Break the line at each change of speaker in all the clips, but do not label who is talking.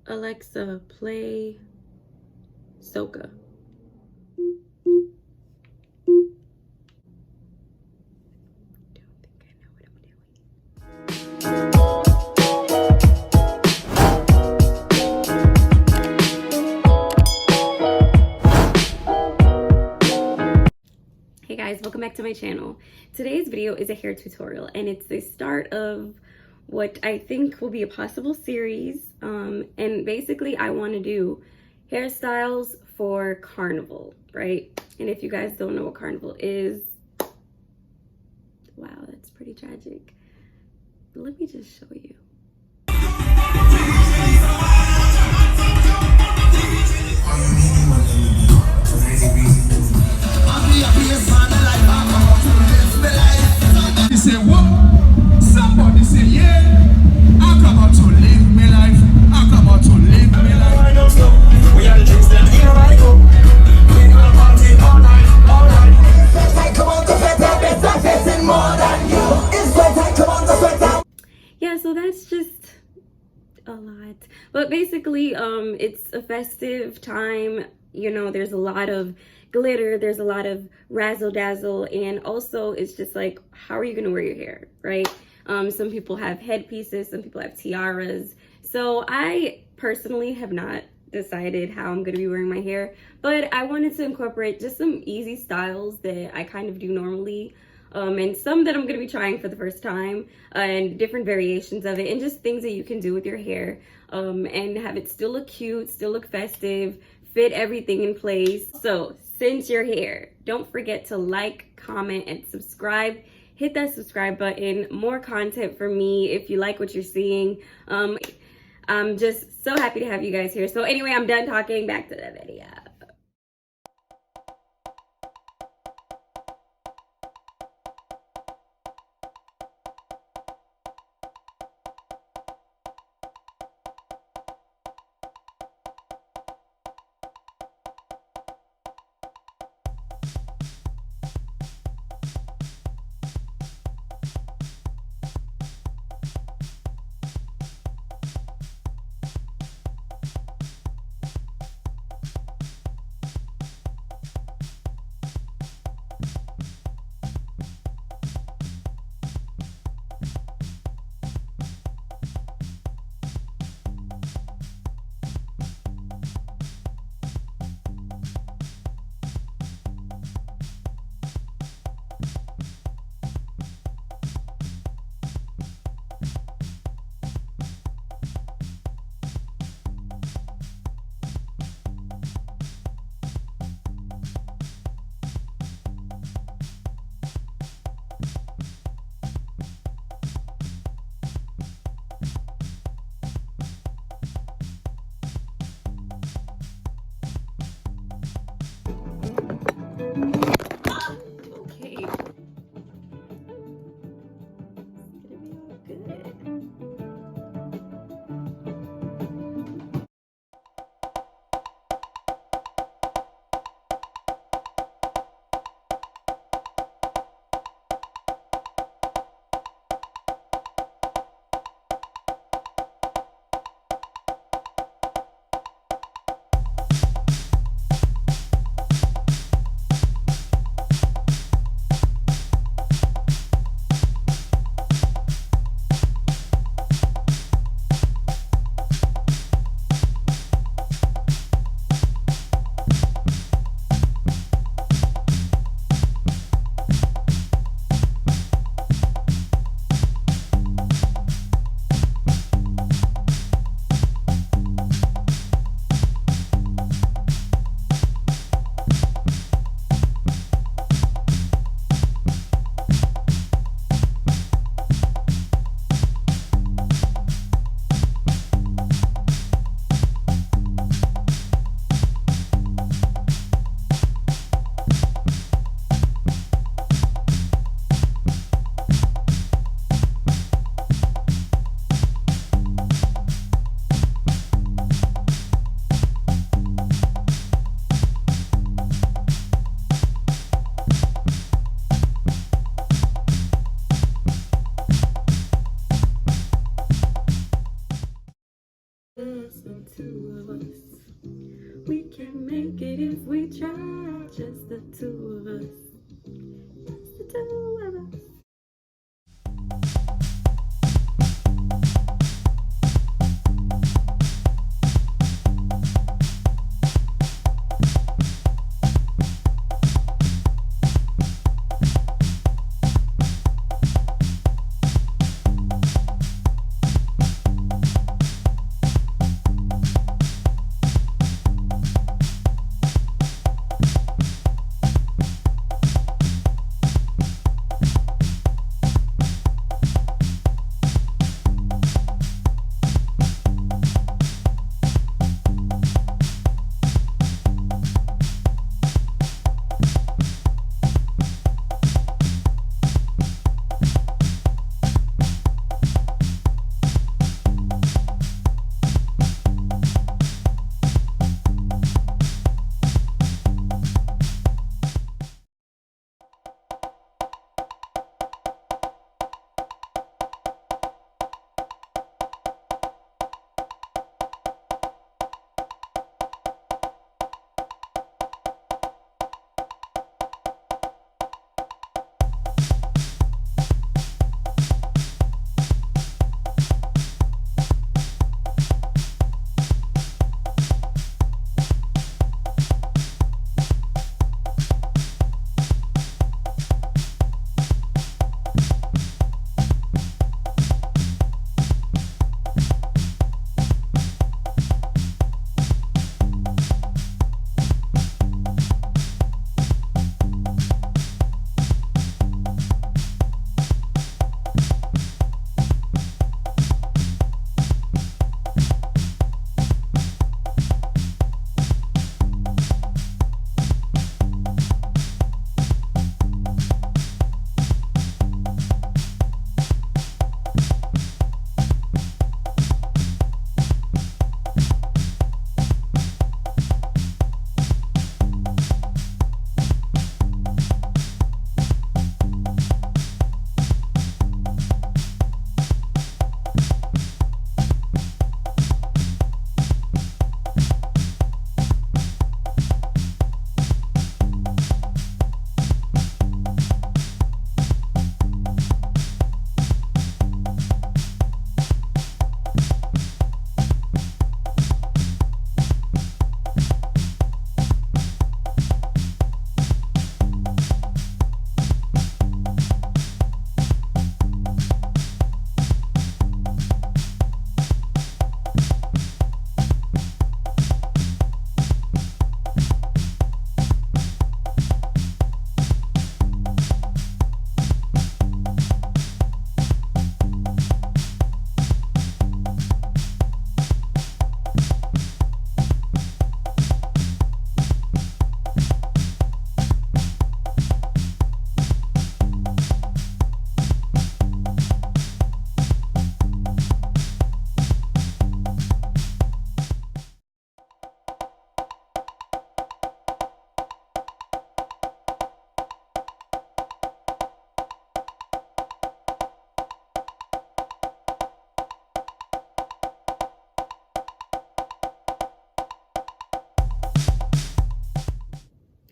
Alexa, play Soca. Hey guys, welcome back to my channel. Today's video is a hair tutorial and it's the start of what I think will be a possible series. And basically I want to do hairstyles for Carnival, right? And if you guys don't know what Carnival is, wow, that's pretty tragic. Let me just show you.
Say what? Somebody say yeah. I come out to live my life. I come out to live my life. We are the drinks that here I go. We gonna party all night, all night. Let's take come on to better more than you. It's better come on to better.
Yeah, so that's just a lot. But basically, it's a festive time. You know, there's a lot of glitter, there's a lot of razzle dazzle, and also it's just like, how are you gonna wear your hair, right? Some people have headpieces, some people have tiaras. So I personally have not decided how I'm gonna be wearing my hair, but I wanted to incorporate just some easy styles that I kind of do normally, and some that I'm gonna be trying for the first time, and different variations of it, and just things that you can do with your hair, and have it still look cute, still look festive, fit everything in place. So since you're here, don't forget to like, comment, and subscribe. Hit that subscribe button. More content for me if you like what you're seeing. I'm just so happy to have you guys here. So anyway, I'm done talking. Back to the video. just the two of us. We can make it if we try, just the two of us. Just the two of us.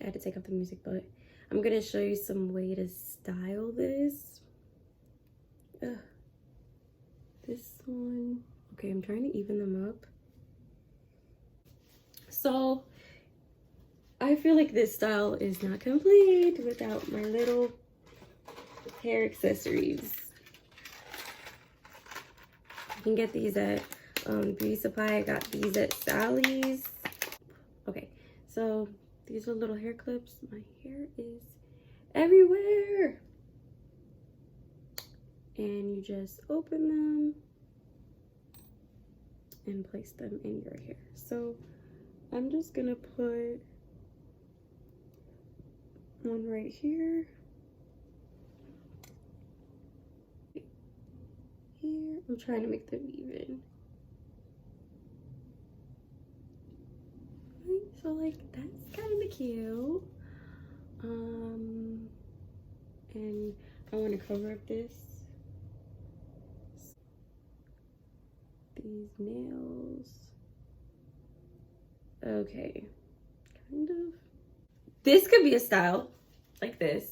I had to take off the music, but I'm gonna show you some way to style this. This one. Okay, I'm trying to even them up. So I feel like this style is not complete without my little hair accessories. You can get these at Beauty Supply. I got these at Sally's. Okay, so these are little hair clips. My hair is everywhere. And you just open them and place them in your hair. So I'm just gonna put one right here. Here, I'm trying to make them even. Right, so like that's kind of cute. And I want to cover up these nails. Okay, kind of. This could be a style like this.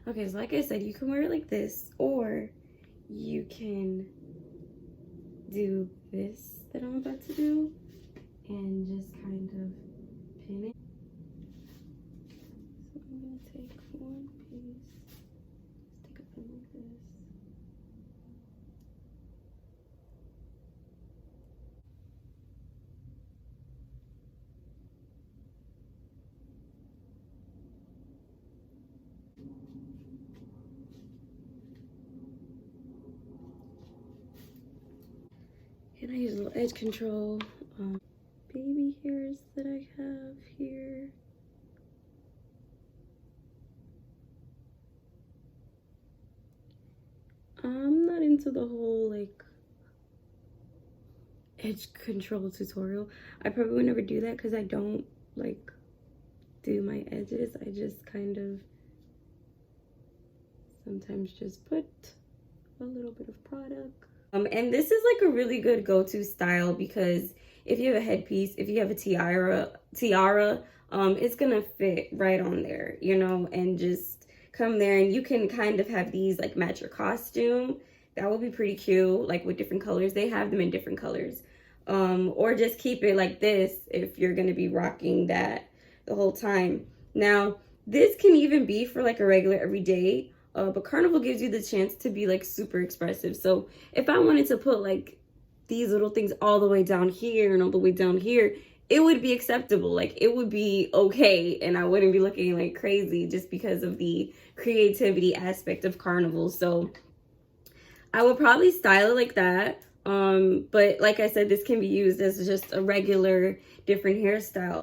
Okay, so like I said, you can wear it like this, or you can do this that I'm about to do and just kind of pin it. So I'm gonna take one piece, stick a pin like this. And I use a little edge control. Baby hairs that I have here. I'm not into the whole like edge control tutorial. I probably would never do that because I don't like do my edges. I just kind of sometimes just put a little bit of product. And this is like a really good go-to style because if you have a headpiece, if you have a tiara, it's gonna fit right on there, you know, and just come there, and you can kind of have these like match your costume. That would be pretty cute, like with different colors. They have them in different colors. Or just keep it like this if you're gonna be rocking that the whole time. Now, this can even be for like a regular everyday, but Carnival gives you the chance to be like super expressive. So if I wanted to put like these little things all the way down here and all the way down here, it would be acceptable. Like it would be okay, and I wouldn't be looking like crazy just because of the creativity aspect of Carnival. So I would probably style it like that. But like I said, this can be used as just a regular different hairstyle.